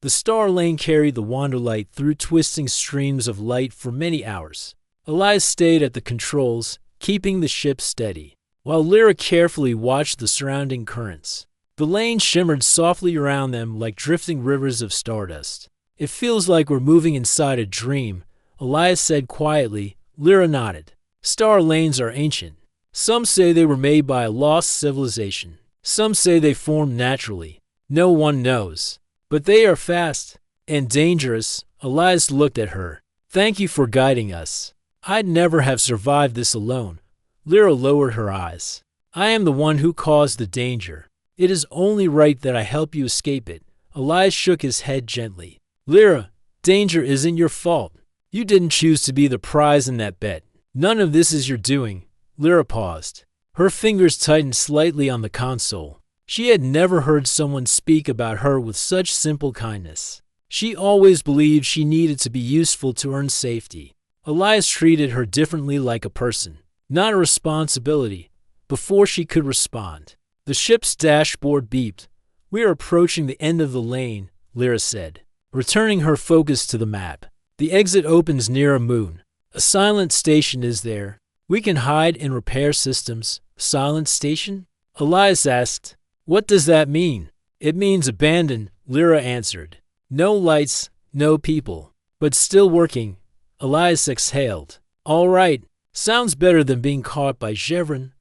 The star lane carried the Wanderlight through twisting streams of light for many hours. Elias stayed at the controls, keeping the ship steady, while Lyra carefully watched the surrounding currents. The lane shimmered softly around them like drifting rivers of stardust. "It feels like we're moving inside a dream," Elias said quietly. Lyra nodded. "Star lanes are ancient. Some say they were made by a lost civilization. Some say they formed naturally. No one knows. But they are fast and dangerous." Elias looked at her. "Thank you for guiding us. I'd never have survived this alone." Lyra lowered her eyes. "I am the one who caused the danger. It is only right that I help you escape it." Elias shook his head gently. "Lyra, danger isn't your fault. You didn't choose to be the prize in that bet. None of this is your doing." Lyra paused. Her fingers tightened slightly on the console. She had never heard someone speak about her with such simple kindness. She always believed she needed to be useful to earn safety. Elias treated her differently, like a person, not a responsibility. Before she could respond, the ship's dashboard beeped. "We are approaching the end of the lane," Lyra said, returning her focus to the map. "The exit opens near a moon. A silent station is there. We can hide and repair systems." "Silent station?" Elias asked. "What does that mean?" "It means abandoned," Lyra answered. "No lights, no people, but still working." Elias exhaled. "All right. Sounds better than being caught by Chevron."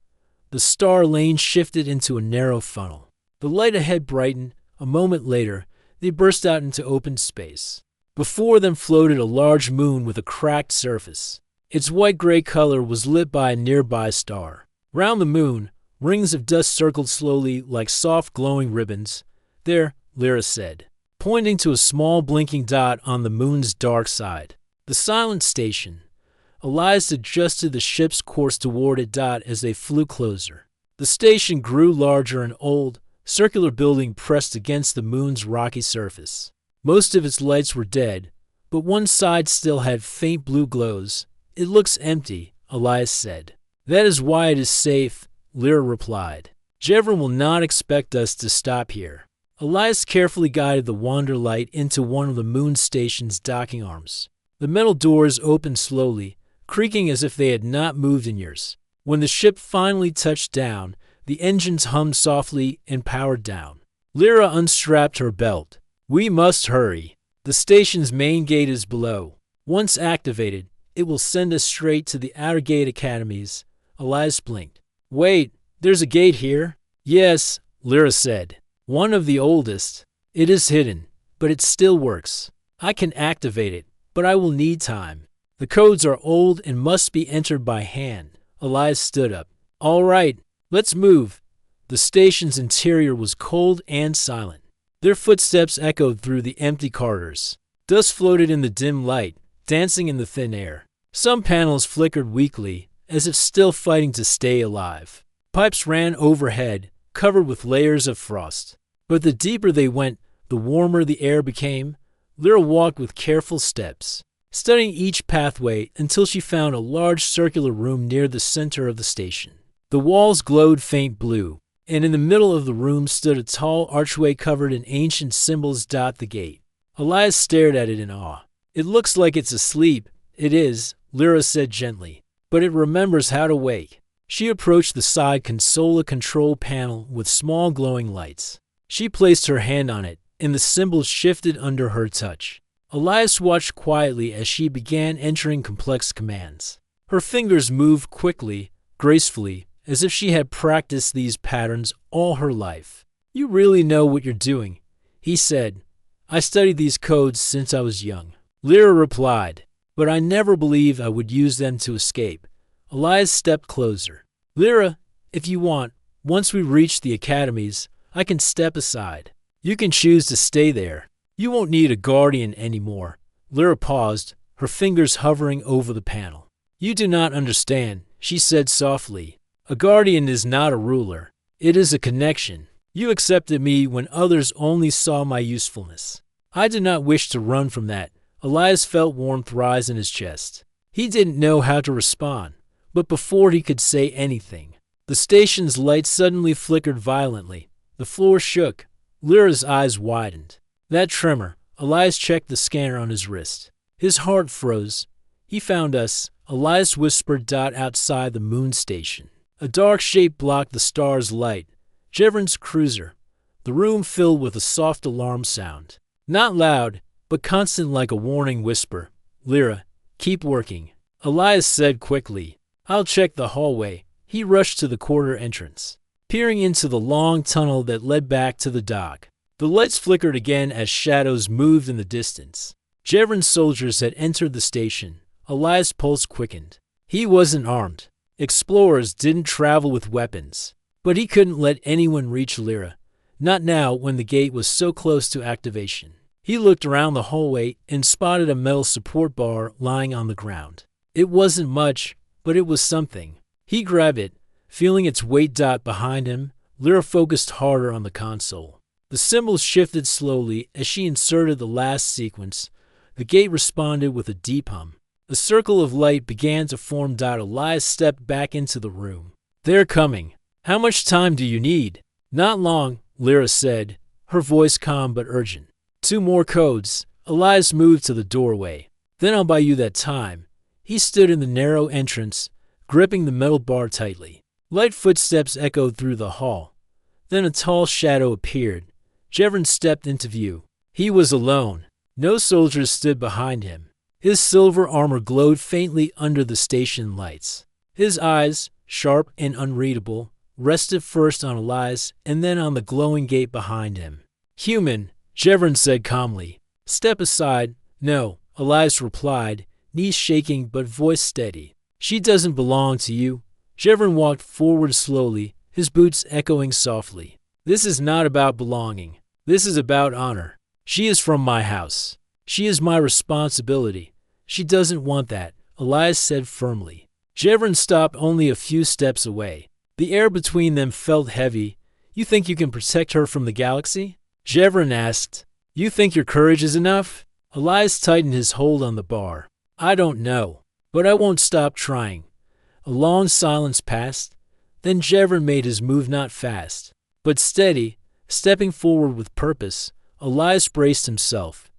The star lane shifted into a narrow funnel. The light ahead brightened. A moment later, they burst out into open space. Before them floated a large moon with a cracked surface. Its white-gray color was lit by a nearby star. Round the moon, rings of dust circled slowly like soft glowing ribbons. "There," Lyra said, pointing to a small blinking dot on the moon's dark side. "The silent station." Elias adjusted the ship's course toward it dot as they flew closer. The station grew larger. An old, circular building pressed against the moon's rocky surface. Most of its lights were dead, but one side still had faint blue glows. "It looks empty," Elias said. "That is why it is safe," Lyra replied. "Chevron will not expect us to stop here." Elias carefully guided the Wanderlight into one of the moon station's docking arms. The metal doors opened slowly, creaking as if they had not moved in years. When the ship finally touched down, the engines hummed softly and powered down. Lyra unstrapped her belt. "We must hurry. The station's main gate is below. Once activated, it will send us straight to the outer gate academies." Elias blinked. "Wait, there's a gate here?" "Yes," Lyra said. "One of the oldest. It is hidden, but it still works. I can activate it, but I will need time. The codes are old and must be entered by hand." Elias stood up. "All right, let's move." The station's interior was cold and silent. Their footsteps echoed through the empty corridors. Dust floated in the dim light, dancing in the thin air. Some panels flickered weakly, as if still fighting to stay alive. Pipes ran overhead, covered with layers of frost. But the deeper they went, the warmer the air became. Lyra walked with careful steps, studying each pathway until she found a large circular room near the center of the station. The walls glowed faint blue, and in the middle of the room stood a tall archway covered in ancient symbols. The gate. Elias stared at it in awe. "It looks like it's asleep." "It is," Lyra said gently, "but it remembers how to wake." She approached the side console, a control panel with small glowing lights. She placed her hand on it, and the symbols shifted under her touch. Elias watched quietly as she began entering complex commands. Her fingers moved quickly, gracefully, as if she had practiced these patterns all her life. "You really know what you're doing," he said. "I studied these codes since I was young." Lyra replied, "But I never believed I would use them to escape." Elias stepped closer. "Lyra, if you want, once we reach the academies, I can step aside. You can choose to stay there. You won't need a guardian anymore." Lyra paused, her fingers hovering over the panel. "You do not understand," she said softly. "A guardian is not a ruler. It is a connection. You accepted me when others only saw my usefulness. I did not wish to run from that." Elias felt warmth rise in his chest. He didn't know how to respond, but before he could say anything, the station's lights suddenly flickered violently. The floor shook. Lyra's eyes widened. That tremor, Elias checked the scanner on his wrist. His heart froze. He found us, Elias whispered. Outside the moon station. A dark shape blocked the star's light. Jevron's cruiser. The room filled with a soft alarm sound. Not loud, but constant like a warning whisper. Lyra, keep working, Elias said quickly. I'll check the hallway. He rushed to the quarter entrance, peering into the long tunnel that led back to the dock. The lights flickered again as shadows moved in the distance. Jevron's soldiers had entered the station. Elias' pulse quickened. He wasn't armed. Explorers didn't travel with weapons. But he couldn't let anyone reach Lyra. Not now when the gate was so close to activation. He looked around the hallway and spotted a metal support bar lying on the ground. It wasn't much, but it was something. He grabbed it, feeling its weight. Behind him, Lyra focused harder on the console. The symbols shifted slowly as she inserted the last sequence. The gate responded with a deep hum. A circle of light began to form. Elias stepped back into the room. They're coming. How much time do you need? Not long, Lyra said, her voice calm but urgent. 2 more codes. Elias moved to the doorway. Then I'll buy you that time. He stood in the narrow entrance, gripping the metal bar tightly. Light footsteps echoed through the hall. Then a tall shadow appeared. Jevron stepped into view. He was alone. No soldiers stood behind him. His silver armor glowed faintly under the station lights. His eyes, sharp and unreadable, rested first on Elias and then on the glowing gate behind him. Human, Jevron said calmly. Step aside. No, Elias replied, knees shaking but voice steady. She doesn't belong to you. Jevron walked forward slowly, his boots echoing softly. This is not about belonging. This is about honor. She is from my house. She is my responsibility. She doesn't want that, Elias said firmly. Jevron stopped only a few steps away. The air between them felt heavy. You think you can protect her from the galaxy? Jevron asked. You think your courage is enough? Elias tightened his hold on the bar. I don't know, but I won't stop trying. A long silence passed. Then Jevron made his move, not fast, but steady, stepping forward with purpose. Elias braced himself.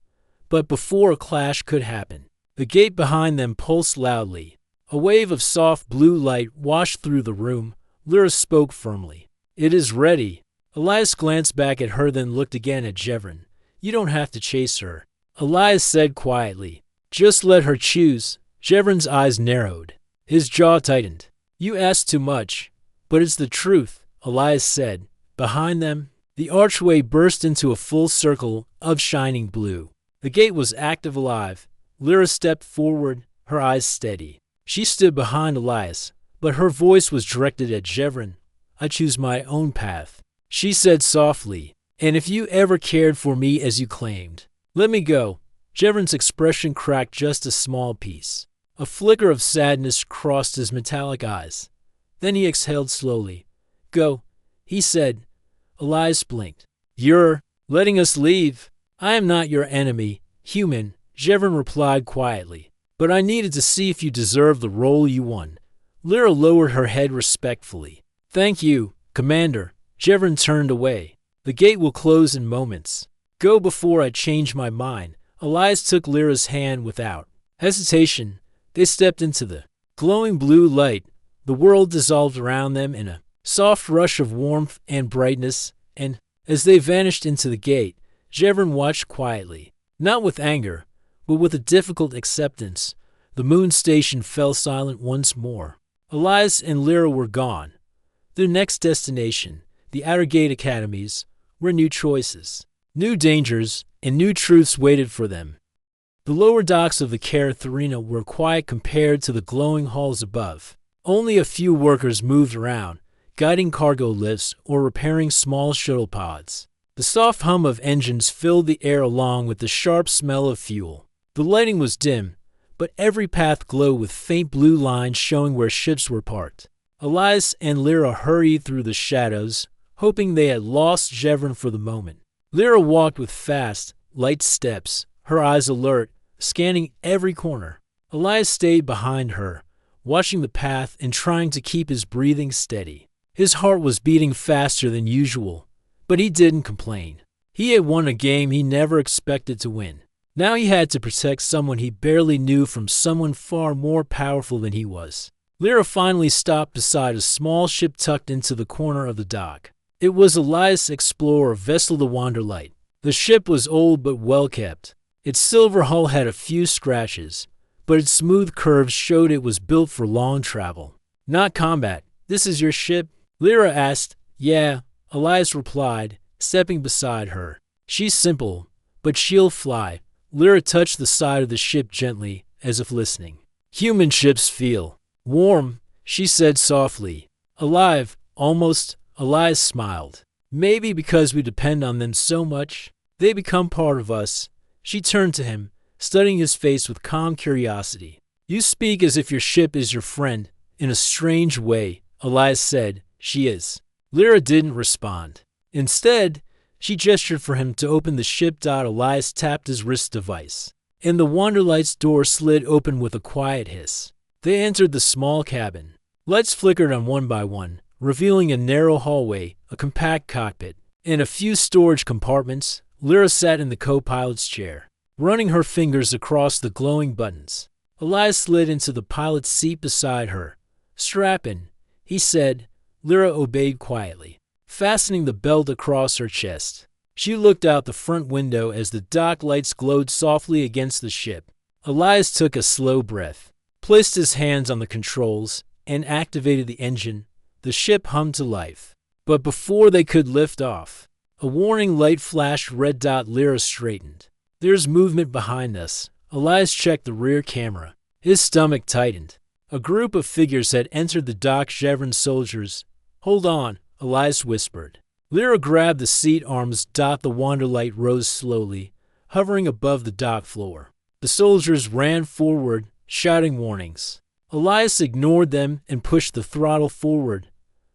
But before a clash could happen, the gate behind them pulsed loudly. A wave of soft blue light washed through the room. Lyra spoke firmly. It is ready. Elias glanced back at her, then looked again at Jevron. You don't have to chase her, Elias said quietly. Just let her choose. Jevron's eyes narrowed. His jaw tightened. You ask too much. But it's the truth, Elias said. Behind them, the archway burst into a full circle of shining blue. The gate was active alive. Lyra stepped forward, her eyes steady. She stood behind Elias, but her voice was directed at Jevron. I choose my own path, she said softly. And if you ever cared for me as you claimed, let me go. Jevron's expression cracked just a small piece. A flicker of sadness crossed his metallic eyes. Then he exhaled slowly. Go, he said. Elias blinked. You're letting us leave? I am not your enemy, human, Jevron replied quietly. But I needed to see if you deserve the role you won. Lyra lowered her head respectfully. Thank you, Commander. Jevron turned away. The gate will close in moments. Go before I change my mind. Elias took Lyra's hand without hesitation. They stepped into the glowing blue light. The world dissolved around them in a soft rush of warmth and brightness, and as they vanished into the gate, Jevron watched quietly, not with anger, but with a difficult acceptance. The moon station fell silent once more. Elias and Lyra were gone. Their next destination, the Outer Gate Academies, were new choices, new dangers, and new truths waited for them. The lower docks of the Caratharina were quiet compared to the glowing halls above. Only a few workers moved around, guiding cargo lifts or repairing small shuttle pods. The soft hum of engines filled the air along with the sharp smell of fuel. The lighting was dim, but every path glowed with faint blue lines showing where ships were parked. Elias and Lyra hurried through the shadows, hoping they had lost Jevron for the moment. Lyra walked with fast, light steps, her eyes alert, scanning every corner. Elias stayed behind her, watching the path and trying to keep his breathing steady. His heart was beating faster than usual, but he didn't complain. He had won a game he never expected to win. Now he had to protect someone he barely knew from someone far more powerful than he was. Lyra finally stopped beside a small ship tucked into the corner of the dock. It was Elias' Explorer vessel, the Wanderlight. The ship was old but well kept. Its silver hull had a few scratches, but its smooth curves showed it was built for long travel. Not combat. This is your ship? Lyra asked. Yeah, Elias replied, stepping beside her. She's simple, but she'll fly. Lyra touched the side of the ship gently, as if listening. Human ships feel warm, she said softly. Alive, almost. Elias smiled. Maybe because we depend on them so much, they become part of us. She turned to him, studying his face with calm curiosity. You speak as if your ship is your friend. In a strange way, Elias said. She is. Lyra didn't respond. Instead, she gestured for him to open the ship. Elias tapped his wrist device, and the Wanderlight's door slid open with a quiet hiss. They entered the small cabin. Lights flickered on one by one, revealing a narrow hallway, a compact cockpit, and a few storage compartments. Lyra sat in the co-pilot's chair, running her fingers across the glowing buttons. Elias slid into the pilot's seat beside her. Strap in, he said. Lyra obeyed quietly, fastening the belt across her chest. She looked out the front window as the dock lights glowed softly against the ship. Elias took a slow breath, placed his hands on the controls, and activated the engine. The ship hummed to life. But before they could lift off, a warning light flashed red. Lyra straightened. There's movement behind us. Elias checked the rear camera. His stomach tightened. A group of figures had entered the dock. Chevron soldiers. Hold on, Elias whispered. Lyra grabbed the seat arms. The Wanderlight rose slowly, hovering above the dock floor. The soldiers ran forward, shouting warnings. Elias ignored them and pushed the throttle forward.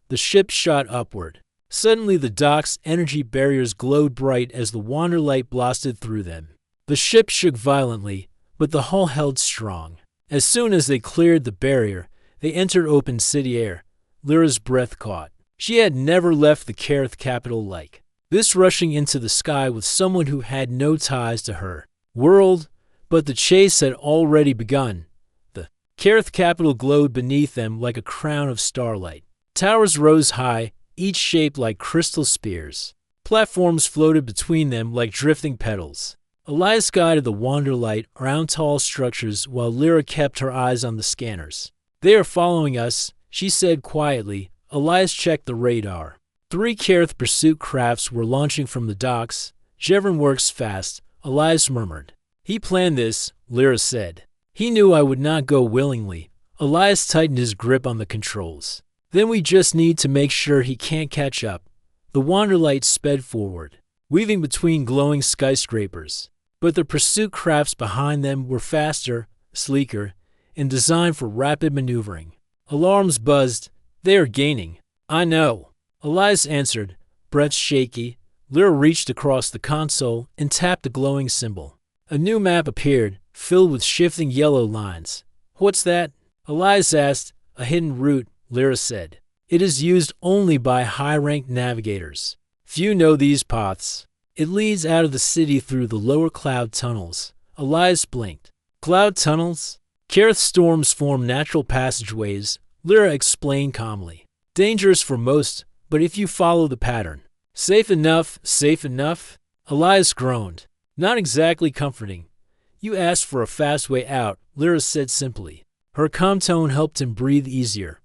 The ship shot upward. Suddenly the dock's energy barriers glowed bright as the Wanderlight blasted through them. The ship shook violently, but the hull held strong. As soon as they cleared the barrier, they entered open city air. Lyra's breath caught. She had never left the Kareth capital like this, rushing into the sky with someone who had no ties to her world, but the chase had already begun. The Kareth capital glowed beneath them like a crown of starlight. Towers rose high, each shaped like crystal spears. Platforms floated between them like drifting petals. Elias guided the Wanderlight around tall structures while Lyra kept her eyes on the scanners. They are following us, she said quietly. Elias checked the radar. 3 Kareth pursuit crafts were launching from the docks. Jevon works fast, Elias murmured. He planned this, Lyra said. He knew I would not go willingly. Elias tightened his grip on the controls. Then we just need to make sure he can't catch up. The Wanderlight sped forward, weaving between glowing skyscrapers. But the pursuit crafts behind them were faster, sleeker, and designed for rapid maneuvering. Alarms buzzed. They are gaining. I know. Elias answered, breath shaky. Lyra reached across the console and tapped a glowing symbol. A new map appeared, filled with shifting yellow lines. What's that? Elias asked. A hidden route, Lyra said. It is used only by high-ranked navigators. Few know these paths. It leads out of the city through the lower cloud tunnels. Elias blinked. Cloud tunnels? Kareth storms form natural passageways, Lyra explained calmly. Dangerous for most, but if you follow the pattern. Safe enough, safe enough? Elias groaned. Not exactly comforting. You asked for a fast way out, Lyra said simply. Her calm tone helped him breathe easier.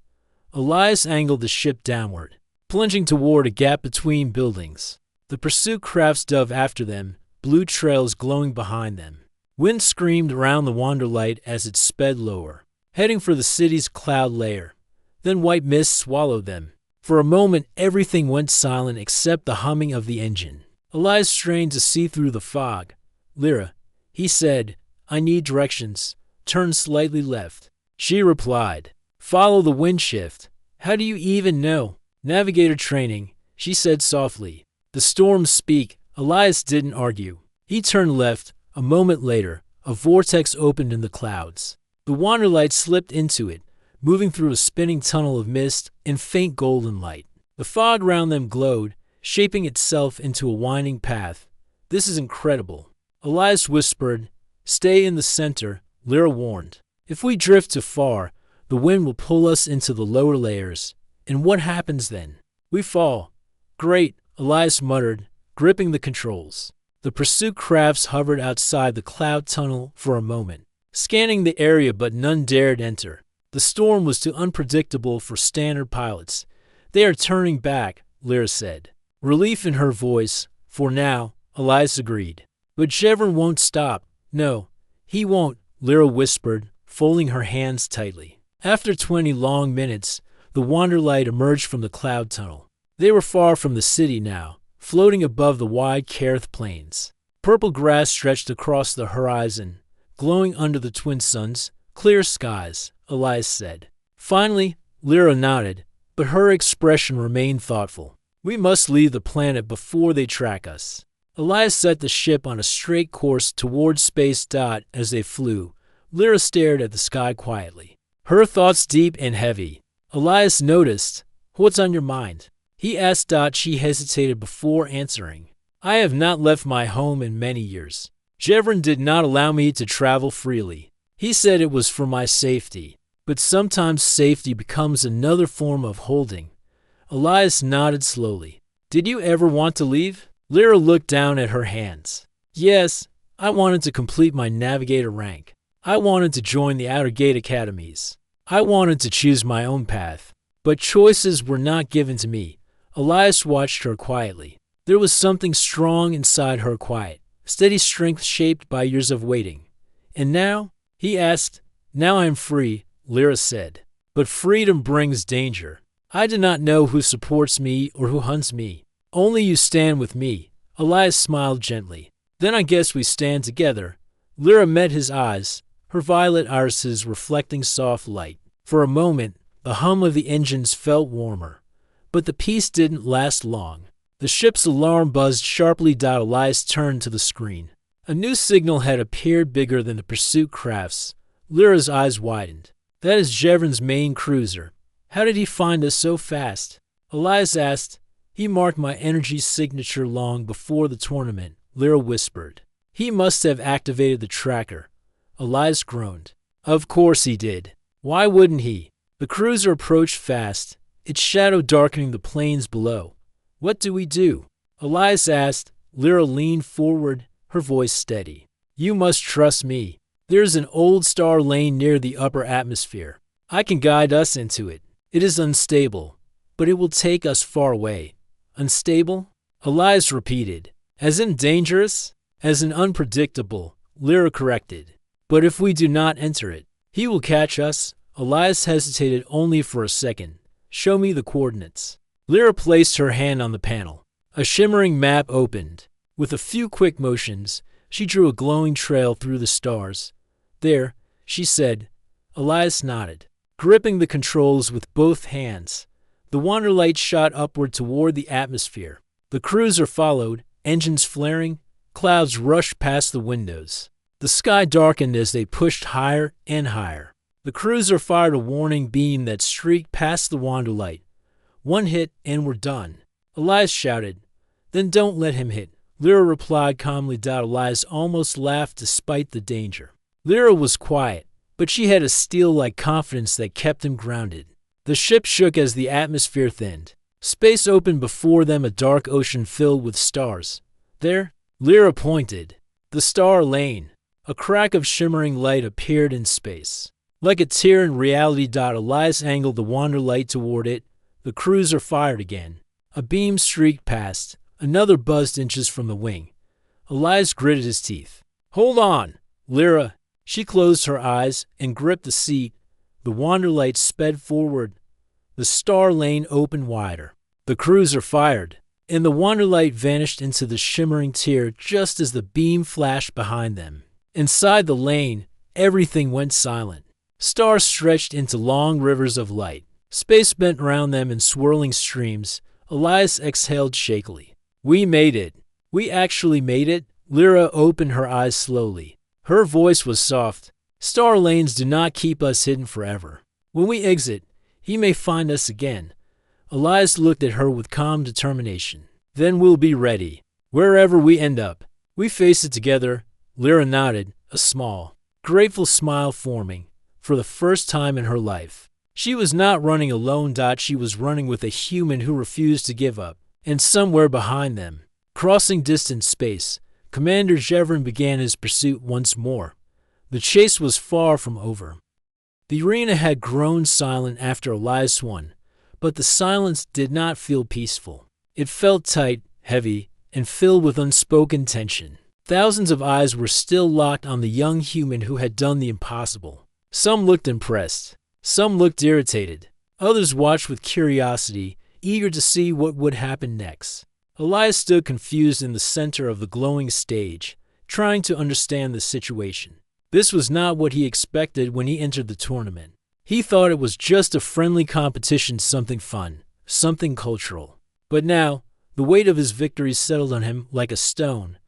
Elias angled the ship downward, plunging toward a gap between buildings. The pursuit crafts dove after them, blue trails glowing behind them. Wind screamed around the Wanderlight as it sped lower, heading for the city's cloud layer. Then white mist swallowed them. For a moment, everything went silent except the humming of the engine. Elias strained to see through the fog. Lyra, he said, I need directions. Turn slightly left. She replied, follow the wind shift. How do you even know? Navigator training, she said softly. The storms speak. Elias didn't argue. He turned left. A moment later, a vortex opened in the clouds. The Wanderlight slipped into it, moving through a spinning tunnel of mist and faint golden light. The fog around them glowed, shaping itself into a winding path. This is incredible. Elias whispered. Stay in the center, Lyra warned. If we drift too far, the wind will pull us into the lower layers. And what happens then? We fall. Great, Elias muttered, gripping the controls. The pursuit crafts hovered outside the cloud tunnel for a moment, scanning the area, but none dared enter. The storm was too unpredictable for standard pilots. They are turning back, Lyra said. Relief in her voice. For now, Elias agreed. But Jevon won't stop. No, he won't, Lyra whispered, folding her hands tightly. After 20 long minutes, the Wanderlight emerged from the cloud tunnel. They were far from the city now, floating above the wide Kareth plains. Purple grass stretched across the horizon, glowing under the twin suns. Clear skies, Elias said. Finally, Lyra nodded, but her expression remained thoughtful. We must leave the planet before they track us. Elias set the ship on a straight course towards space. As they flew, Lyra stared at the sky quietly, her thoughts deep and heavy. Elias noticed. What's on your mind? He asked. She hesitated before answering. I have not left my home in many years. Jevon did not allow me to travel freely. He said it was for my safety. But sometimes safety becomes another form of holding. Elias nodded slowly. Did you ever want to leave? Lyra looked down at her hands. Yes, I wanted to complete my navigator rank. I wanted to join the Outer Gate academies. I wanted to choose my own path. But choices were not given to me. Elias watched her quietly. There was something strong inside her quiet, steady strength shaped by years of waiting. And now? He asked. Now I am free, Lyra said. But freedom brings danger. I do not know who supports me or who hunts me. Only you stand with me. Elias smiled gently. Then I guess we stand together. Lyra met his eyes, her violet irises reflecting soft light. For a moment, the hum of the engines felt warmer. But the peace didn't last long. The ship's alarm buzzed sharply. Elias turned to the screen. A new signal had appeared bigger than the pursuit crafts. Lyra's eyes widened. That is Jevon's main cruiser. How did he find us so fast? Elias asked. He marked my energy signature long before the tournament, Lyra whispered. He must have activated the tracker. Elias groaned. Of course he did. Why wouldn't he? The cruiser approached fast, its shadow darkening the plains below. What do we do? Elias asked. Lyra leaned forward, her voice steady. You must trust me. There's an old star lane near the upper atmosphere. I can guide us into it. It is unstable, but it will take us far away. Unstable? Elias repeated. As in dangerous? As in unpredictable, Lyra corrected. But if we do not enter it, he will catch us. Elias hesitated only for a second. Show me the coordinates. Lyra placed her hand on the panel. A shimmering map opened. With a few quick motions, she drew a glowing trail through the stars. There, she said. Elias nodded, gripping the controls with both hands. The Wanderlight shot upward toward the atmosphere. The cruiser followed, engines flaring. Clouds rushed past the windows. The sky darkened as they pushed higher and higher. The cruiser fired a warning beam that streaked past the Wanderlight. One hit and we're done. Elias shouted. Then don't let him hit. Lyra replied calmly. Elias almost laughed despite the danger. Lyra was quiet, but she had a steel-like confidence that kept him grounded. The ship shook as the atmosphere thinned. Space opened before them, a dark ocean filled with stars. There, Lyra pointed. The star lane. A crack of shimmering light appeared in space. Like a tear in reality. Elias angled the Wanderlight toward it. The cruiser fired again. A beam streaked past. Another buzzed inches from the wing. Elias gritted his teeth. Hold on, Lyra. She closed her eyes and gripped the seat. The Wanderlight sped forward. The star lane opened wider. The cruiser fired, and the Wanderlight vanished into the shimmering tear just as the beam flashed behind them. Inside the lane, everything went silent. Stars stretched into long rivers of light. Space bent around them in swirling streams. Elias exhaled shakily. We made it. We actually made it. Lyra opened her eyes slowly. Her voice was soft. Star lanes do not keep us hidden forever. When we exit, he may find us again. Elias looked at her with calm determination. Then we'll be ready. Wherever we end up, We face it together. Lyra nodded, a small, grateful smile forming, for the first time in her life. She was not running alone. She was running with a human who refused to give up. And somewhere behind them, crossing distant space, Commander Jevrin began his pursuit once more. The chase was far from over. The arena had grown silent after Elias won, but the silence did not feel peaceful. It felt tight, heavy, and filled with unspoken tension. Thousands of eyes were still locked on the young human who had done the impossible. Some looked impressed. Some looked irritated. Others watched with curiosity, eager to see what would happen next. Elias stood confused in the center of the glowing stage, trying to understand the situation. This was not what he expected when he entered the tournament. He thought it was just a friendly competition, something fun, something cultural. But now, the weight of his victory settled on him like a stone.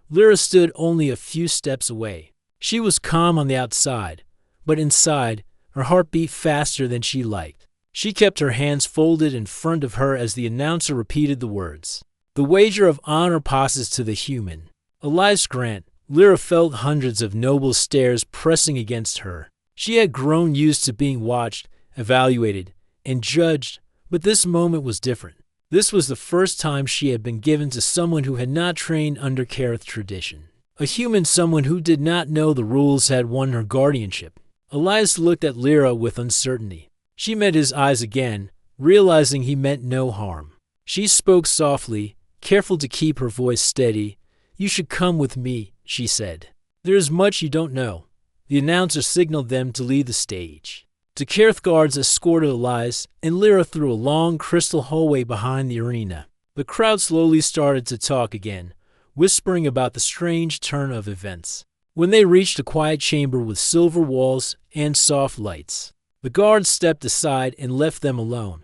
Lyra stood only a few steps away. She was calm on the outside, but inside, her heart beat faster than she liked. She kept her hands folded in front of her as the announcer repeated the words. The wager of honor passes to the human. Elias Grant. Lyra felt hundreds of noble stares pressing against her. She had grown used to being watched, evaluated, and judged, but this moment was different. This was the first time she had been given to someone who had not trained under Kareth tradition. A human, someone who did not know the rules, had won her guardianship. Elias looked at Lyra with uncertainty. She met his eyes again, realizing he meant no harm. She spoke softly, careful to keep her voice steady. You should come with me, she said. There is much you don't know. The announcer signaled them to leave the stage. The Kareth guards escorted Elias and Lyra through a long crystal hallway behind the arena. The crowd slowly started to talk again, whispering about the strange turn of events. When they reached a quiet chamber with silver walls and soft lights, the guards stepped aside and left them alone.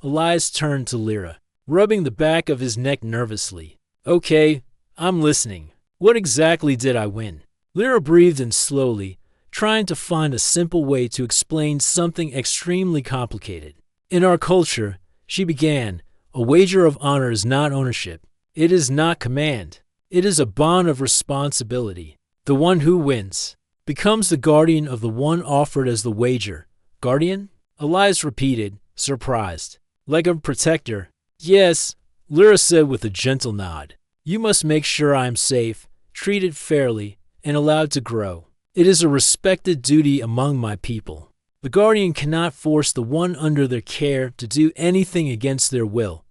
Elias turned to Lyra, rubbing the back of his neck nervously. Okay, I'm listening. What exactly did I win? Lyra breathed in slowly, trying to find a simple way to explain something extremely complicated. In our culture, she began, a wager of honor is not ownership. It is not command. It is a bond of responsibility. The one who wins becomes the guardian of the one offered as the wager. Guardian? Elias repeated, surprised. Like a protector. Yes, Lyra said with a gentle nod. You must make sure I am safe, treated fairly, and allowed to grow. It is a respected duty among my people. The guardian cannot force the one under their care to do anything against their will.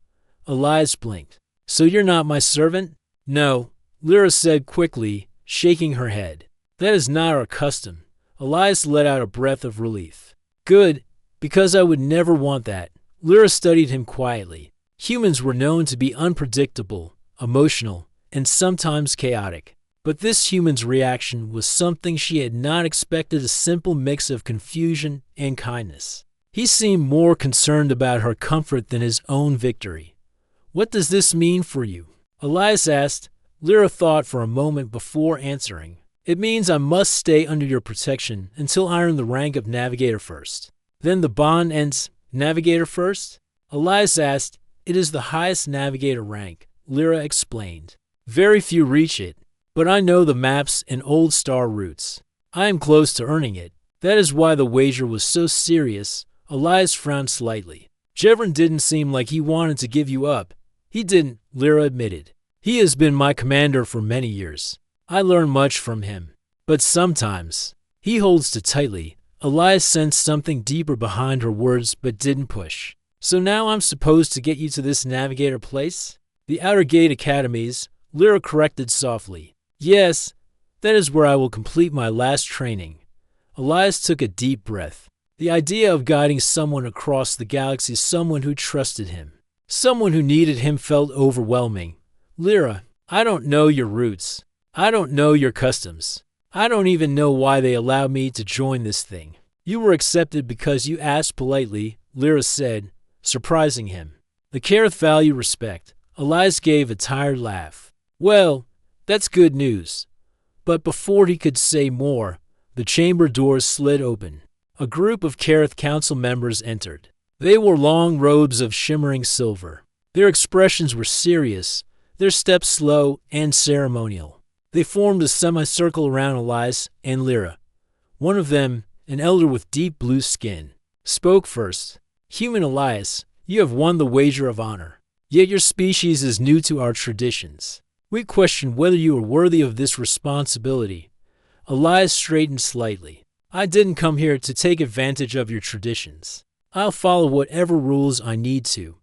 Elias blinked. So you're not my servant? No, Lyra said quickly, shaking her head. That is not our custom. Elias let out a breath of relief. Good, because I would never want that. Lyra studied him quietly. Humans were known to be unpredictable, emotional, and sometimes chaotic. But this human's reaction was something she had not expected, a simple mix of confusion and kindness. He seemed more concerned about her comfort than his own victory. What does this mean for you? Elias asked. Lyra thought for a moment before answering. It means I must stay under your protection until I earn the rank of Navigator first. Then the bond ends. Navigator first? Elias asked. It is the highest Navigator rank, Lyra explained. Very few reach it, but I know the maps and old star routes. I am close to earning it. That is why the wager was so serious. Elias frowned slightly. Jevrin didn't seem like he wanted to give you up. He didn't, Lyra admitted. He has been my commander for many years. I learned much from him. But sometimes, he holds too tightly. Elias sensed something deeper behind her words but didn't push. So now I'm supposed to get you to this Navigator place? The Outer Gate Academies, Lyra corrected softly. Yes, that is where I will complete my last training. Elias took a deep breath. The idea of guiding someone across the galaxy, someone who trusted him, someone who needed him, felt overwhelming. Lyra, I don't know your roots. I don't know your customs. I don't even know why they allowed me to join this thing. You were accepted because you asked politely, Lyra said, surprising him. The Kareth value respect. Elias gave a tired laugh. Well, that's good news. But before he could say more, the chamber doors slid open. A group of Kareth council members entered. They wore long robes of shimmering silver. Their expressions were serious, their steps slow and ceremonial. They formed a semicircle around Elias and Lyra. One of them, an elder with deep blue skin, spoke first. Human Elias, you have won the wager of honor. Yet your species is new to our traditions. We question whether you are worthy of this responsibility. Elias straightened slightly. I didn't come here to take advantage of your traditions. I'll follow whatever rules I need to.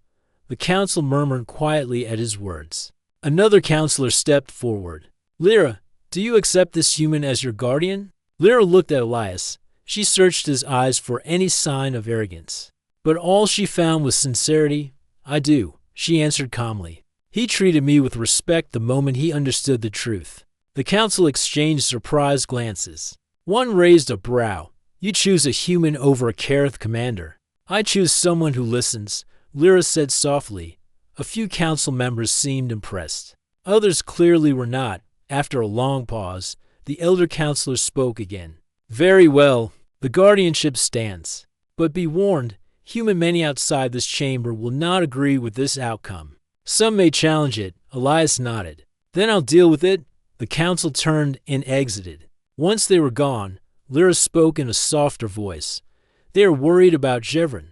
The council murmured quietly at his words. Another counselor stepped forward. Lyra, do you accept this human as your guardian? Lyra looked at Elias. She searched his eyes for any sign of arrogance. But all she found was sincerity. I do, she answered calmly. He treated me with respect the moment he understood the truth. The council exchanged surprised glances. One raised a brow. You choose a human over a Kareth commander. I choose someone who listens, Lyra said softly. A few council members seemed impressed. Others clearly were not. After a long pause, the elder counselor spoke again. Very well, the guardianship stands. But be warned, human many outside this chamber will not agree with this outcome. Some may challenge it, Elias nodded. Then I'll deal with it. The council turned and exited. Once they were gone, Lyra spoke in a softer voice. They are worried about Jevrin.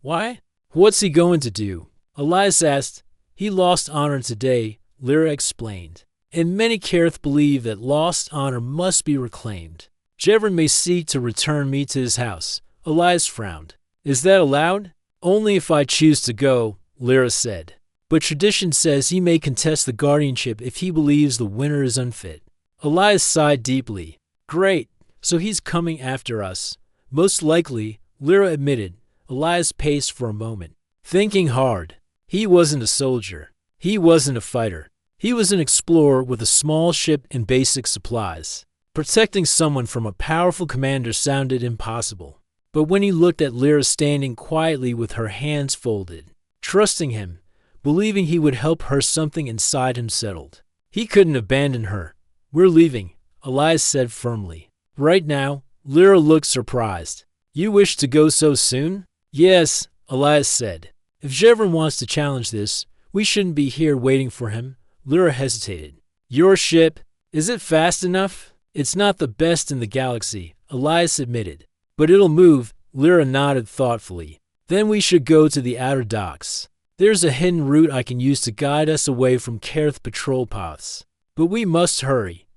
Why? What's he going to do? Elias asked. He lost honor today, Lyra explained. And many Kareth believe that lost honor must be reclaimed. Jevrin may seek to return me to his house. Elias frowned. Is that allowed? Only if I choose to go, Lyra said. But tradition says he may contest the guardianship if he believes the winner is unfit. Elias sighed deeply. Great, so he's coming after us. Most likely, Lyra admitted. Elias paced for a moment, thinking hard. He wasn't a soldier. He wasn't a fighter. He was an explorer with a small ship and basic supplies. Protecting someone from a powerful commander sounded impossible. But when he looked at Lyra standing quietly with her hands folded, trusting him, believing he would help her, something inside him settled. He couldn't abandon her. We're leaving, Elias said firmly. Right now, Lyra looked surprised. You wish to go so soon? Yes, Elias said. If Jevrin wants to challenge this, we shouldn't be here waiting for him. Lyra hesitated. Your ship, is it fast enough? It's not the best in the galaxy, Elias admitted. But it'll move, Lyra nodded thoughtfully. Then we should go to the outer docks. There's a hidden route I can use to guide us away from Kareth patrol paths. But we must hurry.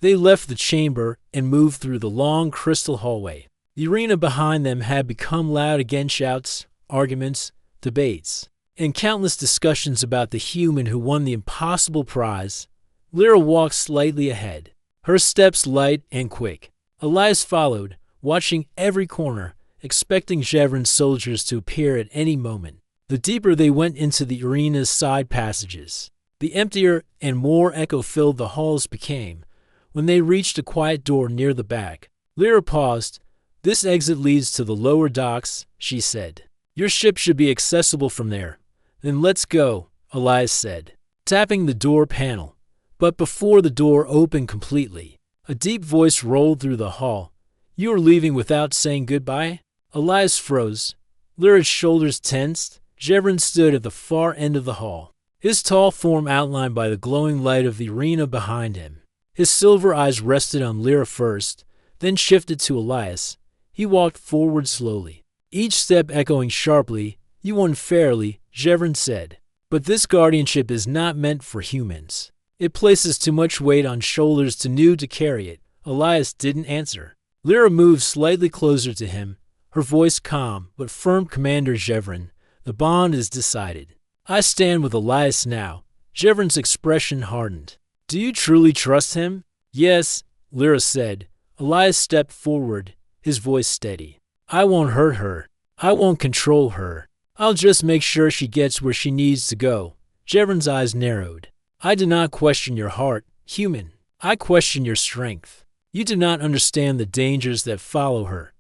They left the chamber and moved through the long crystal hallway. The arena behind them had become loud again, shouts, arguments, debates, and countless discussions about the human who won the impossible prize. Lyra walked slightly ahead, her steps light and quick. Elias followed, watching every corner, expecting Jevrin's soldiers to appear at any moment. The deeper they went into the arena's side passages, the emptier and more echo-filled the halls became. When they reached a quiet door near the back, Lyra paused. This exit leads to the lower docks, she said. Your ship should be accessible from there. Then let's go, Elias said, tapping the door panel. But before the door opened completely, a deep voice rolled through the hall. You are leaving without saying goodbye? Elias froze. Lyra's shoulders tensed. Jevrin stood at the far end of the hall, his tall form outlined by the glowing light of the arena behind him. His silver eyes rested on Lyra first, then shifted to Elias. He walked forward slowly, each step echoing sharply. You won fairly, Jevrin said. But this guardianship is not meant for humans. It places too much weight on shoulders too new to carry it. Elias didn't answer. Lyra moved slightly closer to him, her voice calm but firm. Commander Jevrin, the bond is decided. I stand with Elias now. Jevrin's expression hardened. Do you truly trust him? Yes, Lyra said. Elias stepped forward, his voice steady. I won't hurt her. I won't control her. I'll just make sure she gets where she needs to go. Jevrin's eyes narrowed. I do not question your heart, human. I question your strength. You do not understand the dangers that follow her.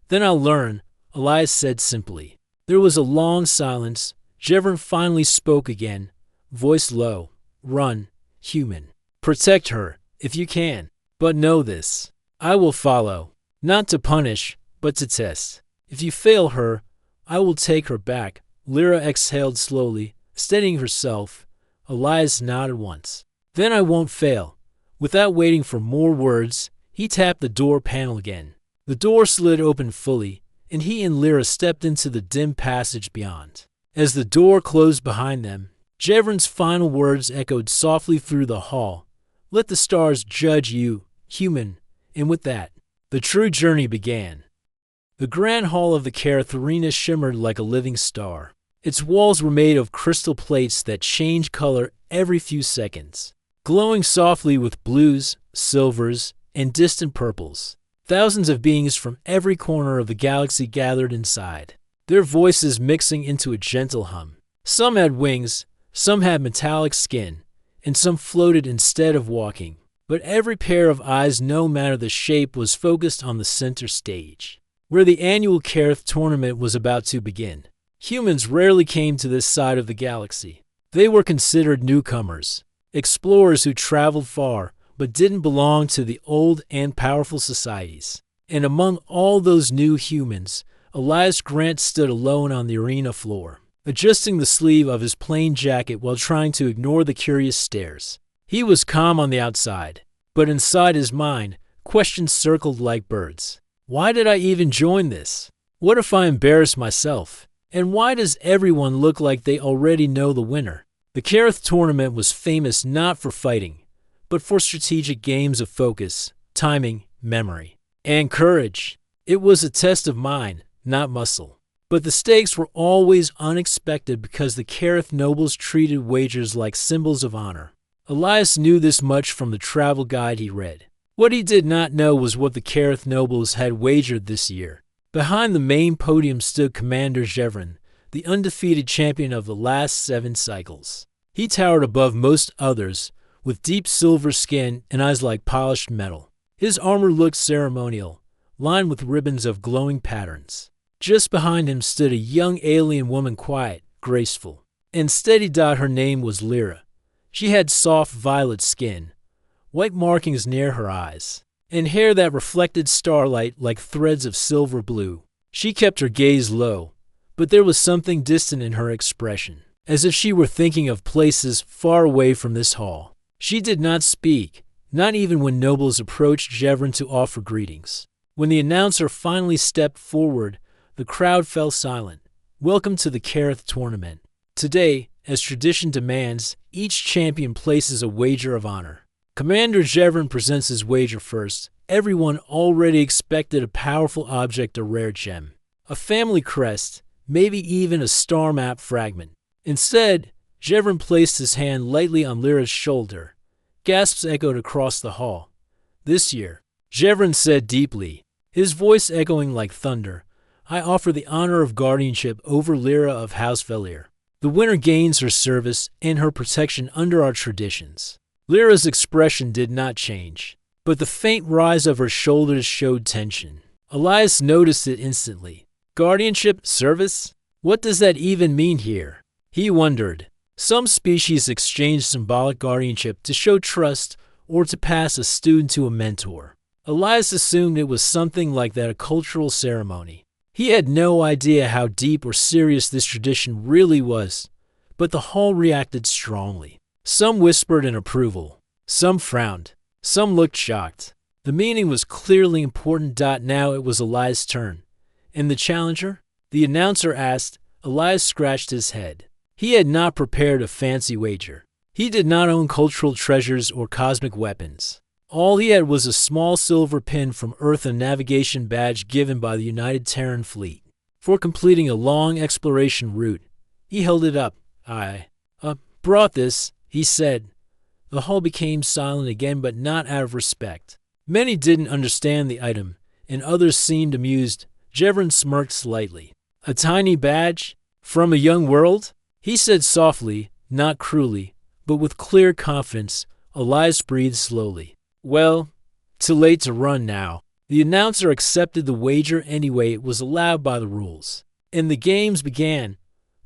Then I'll learn, Elias said simply. There was a long silence. Jevrin finally spoke again, voice low. Run, human. Protect her, if you can. But know this. I will follow. Not to punish, but to test. If you fail her, I will take her back. Lyra exhaled slowly, steadying herself. Elias nodded once. Then I won't fail. Without waiting for more words, he tapped the door panel again. The door slid open fully, and he and Lyra stepped into the dim passage beyond. As the door closed behind them, Jevrin's final words echoed softly through the hall. Let the stars judge you, human. And with that, the true journey began. The grand hall of the Kareth Arena shimmered like a living star. Its walls were made of crystal plates that changed color every few seconds, glowing softly with blues, silvers, and distant purples. Thousands of beings from every corner of the galaxy gathered inside, their voices mixing into a gentle hum. Some had wings, some had metallic skin, and some floated instead of walking. But every pair of eyes, no matter the shape, was focused on the center stage, where the annual Kareth tournament was about to begin. Humans rarely came to this side of the galaxy. They were considered newcomers, explorers who traveled far but didn't belong to the old and powerful societies. And among all those new humans, Elias Grant stood alone on the arena floor, adjusting the sleeve of his plain jacket while trying to ignore the curious stares. He was calm on the outside, but inside his mind, questions circled like birds. Why did I even join this? What if I embarrass myself? And why does everyone look like they already know the winner? The Kareth tournament was famous not for fighting, but for strategic games of focus, timing, memory, and courage. It was a test of mind, not muscle. But the stakes were always unexpected because the Kareth nobles treated wagers like symbols of honor. Elias knew this much from the travel guide he read. What he did not know was what the Kareth nobles had wagered this year. Behind the main podium stood Commander Jevrin, the undefeated champion of the last 7 cycles. He towered above most others, with deep silver skin and eyes like polished metal. His armor looked ceremonial, lined with ribbons of glowing patterns. Just behind him stood a young alien woman, quiet, graceful, and steady. Her name was Lyra. She had soft violet skin, white markings near her eyes, and hair that reflected starlight like threads of silver blue. She kept her gaze low, but there was something distant in her expression, as if she were thinking of places far away from this hall. She did not speak, not even when nobles approached Jevrin to offer greetings. When the announcer finally stepped forward, the crowd fell silent. Welcome to the Kareth tournament. Today, as tradition demands, each champion places a wager of honor. Commander Jevrin presents his wager first. Everyone already expected a powerful object, a rare gem, a family crest, maybe even a star map fragment. Instead, Jevrin placed his hand lightly on Lyra's shoulder. Gasps echoed across the hall. This year, Jevrin said deeply, his voice echoing like thunder, I offer the honor of guardianship over Lyra of House Valir. The winner gains her service and her protection under our traditions. Lyra's expression did not change, but the faint rise of her shoulders showed tension. Elias noticed it instantly. Guardianship? Service? What does that even mean here? He wondered. Some species exchange symbolic guardianship to show trust or to pass a student to a mentor. Elias assumed it was something like that, a cultural ceremony. He had no idea how deep or serious this tradition really was, but the hall reacted strongly. Some whispered in approval, some frowned, some looked shocked. The meeting was clearly important. Now it was Elias' turn. And the challenger? The announcer asked. Elias scratched his head. He had not prepared a fancy wager. He did not own cultural treasures or cosmic weapons. All he had was a small silver pin from Earth, a navigation badge given by the United Terran Fleet for completing a long exploration route. He held it up. I brought this, he said. The hall became silent again, but not out of respect. Many didn't understand the item, and others seemed amused. Jevrin smirked slightly. A tiny badge? From a young world? He said softly, not cruelly, but with clear confidence. Elias breathed slowly. Well, too late to run now. The announcer accepted the wager anyway. It was allowed by the rules. And the games began.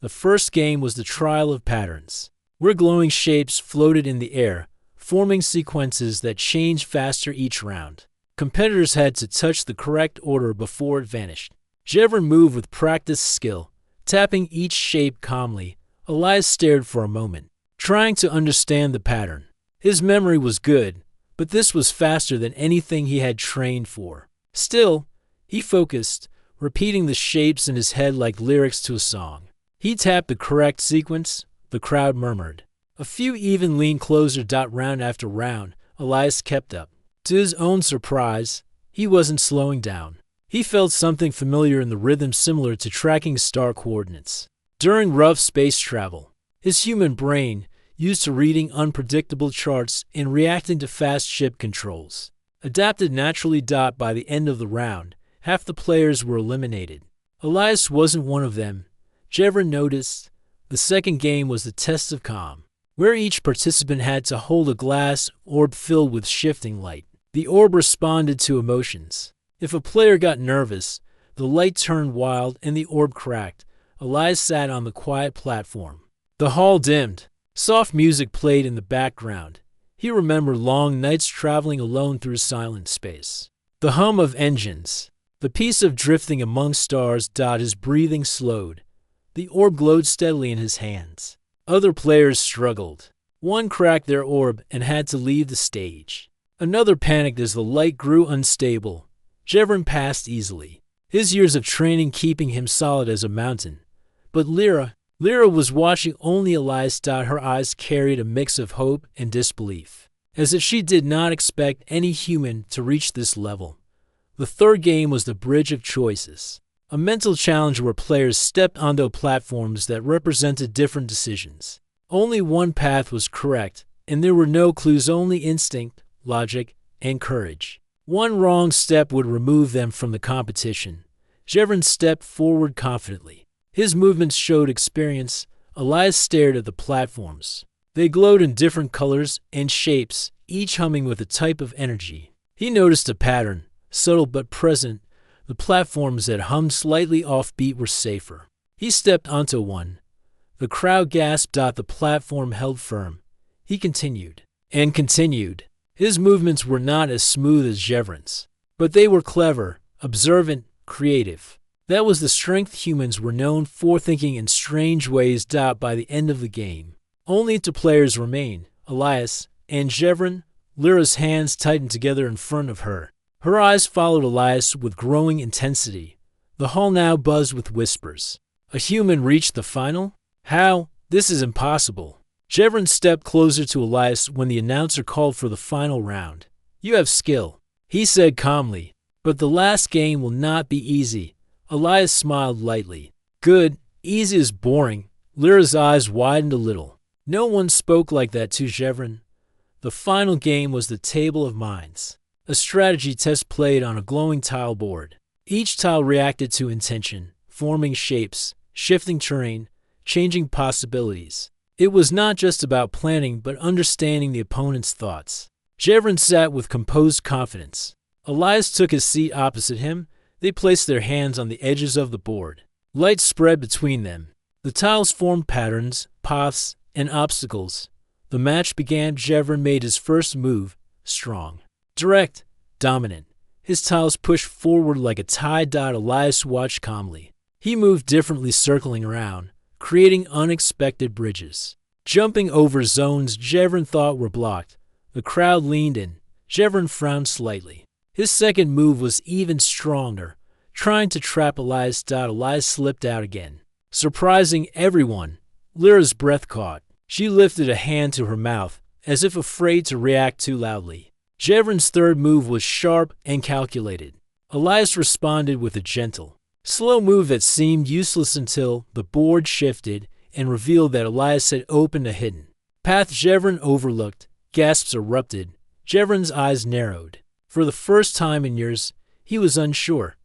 The first game was the trial of patterns, where glowing shapes floated in the air, forming sequences that changed faster each round. Competitors had to touch the correct order before it vanished. Jevrin moved with practiced skill, tapping each shape calmly. Elias stared for a moment, trying to understand the pattern. His memory was good, but this was faster than anything he had trained for. Still, he focused, repeating the shapes in his head like lyrics to a song. He tapped the correct sequence, the crowd murmured. A few even leaned closer. Round after round, Elias kept up. To his own surprise, he wasn't slowing down. He felt something familiar in the rhythm, similar to tracking star coordinates. During rough space travel, his human brain used to reading unpredictable charts and reacting to fast ship controls. Adapted naturally. By the end of the round, half the players were eliminated. Elias wasn't one of them. Jevrin noticed. The second game was the test of calm, where each participant had to hold a glass orb filled with shifting light. The orb responded to emotions. If a player got nervous, the light turned wild and the orb cracked. Elias sat on the quiet platform. The hall dimmed. Soft music played in the background. He remembered long nights traveling alone through silent space. The hum of engines. The peace of drifting among stars. His breathing slowed. The orb glowed steadily in his hands. Other players struggled. One cracked their orb and had to leave the stage. Another panicked as the light grew unstable. Jevrin passed easily, his years of training keeping him solid as a mountain. But Lyra was watching only Elias. Her eyes carried a mix of hope and disbelief, as if she did not expect any human to reach this level. The third game was the Bridge of Choices, a mental challenge where players stepped onto platforms that represented different decisions. Only one path was correct, and there were no clues, only instinct, logic, and courage. One wrong step would remove them from the competition. Jevrin stepped forward confidently. His movements showed experience. Elias stared at the platforms. They glowed in different colors and shapes, each humming with a type of energy. He noticed a pattern, subtle but present. The platforms that hummed slightly offbeat were safer. He stepped onto one. The crowd gasped. The platform held firm. He continued and continued. His movements were not as smooth as Jevrin's, but they were clever, observant, creative. That was the strength humans were known for, thinking in strange ways. By the end of the game, only two players remained, Elias and Jevrin. Lyra's hands tightened together in front of her. Her eyes followed Elias with growing intensity. The hall now buzzed with whispers. A human reached the final? How? This is impossible. Jevrin stepped closer to Elias when the announcer called for the final round. You have skill, he said calmly, but the last game will not be easy. Elias smiled lightly. Good, easy is boring. Lyra's eyes widened a little. No one spoke like that to Jevrin. The final game was the Table of Minds, a strategy test played on a glowing tile board. Each tile reacted to intention, forming shapes, shifting terrain, changing possibilities. It was not just about planning, but understanding the opponent's thoughts. Jevrin sat with composed confidence. Elias took his seat opposite him. They placed their hands on the edges of the board. Light spread between them. The tiles formed patterns, paths, and obstacles. The match began. Jevrin made his first move, strong, direct, dominant. His tiles pushed forward like a tide. Elias watched calmly. He moved differently, circling around, creating unexpected bridges. Jumping over zones Jevrin thought were blocked. The crowd leaned in. Jevrin frowned slightly. His second move was even stronger, trying to trap Elias. Elias slipped out again, surprising everyone. Lyra's breath caught. She lifted a hand to her mouth, as if afraid to react too loudly. Jevrin's third move was sharp and calculated. Elias responded with a gentle, slow move that seemed useless until the board shifted and revealed that Elias had opened a hidden path Jevrin overlooked. Gasps erupted. Jevrin's eyes narrowed. For the first time in years, he was unsure.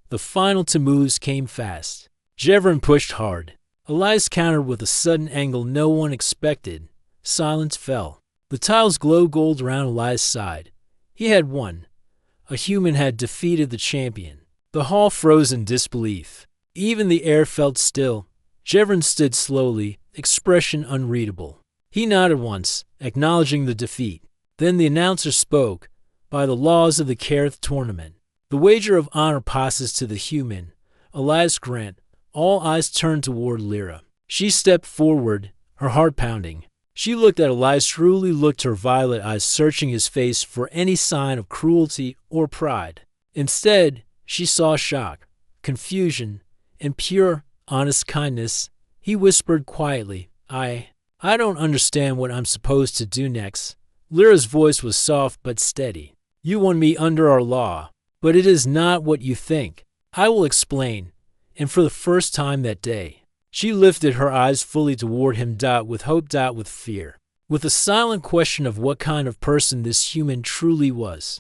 The final two moves came fast. Jevrin pushed hard. Elias countered with a sudden angle no one expected. Silence fell. The tiles glowed gold around Elias' side. He had won. A human had defeated the champion. The hall froze in disbelief. Even the air felt still. Jevrin stood slowly, expression unreadable. He nodded once, acknowledging the defeat. Then the announcer spoke. By the laws of the Kareth tournament, the wager of honor passes to the human, Elias Grant. All eyes turned toward Lyra. She stepped forward, her heart pounding. She looked at Elias, truly looked, her violet eyes searching his face for any sign of cruelty or pride. Instead, she saw shock, confusion, and pure, honest kindness. He whispered quietly, I don't understand what I'm supposed to do next. Lyra's voice was soft but steady. You want me under our law, but it is not what you think. I will explain. And for the first time that day, she lifted her eyes fully toward him, with hope, with fear, with a silent question of what kind of person this human truly was.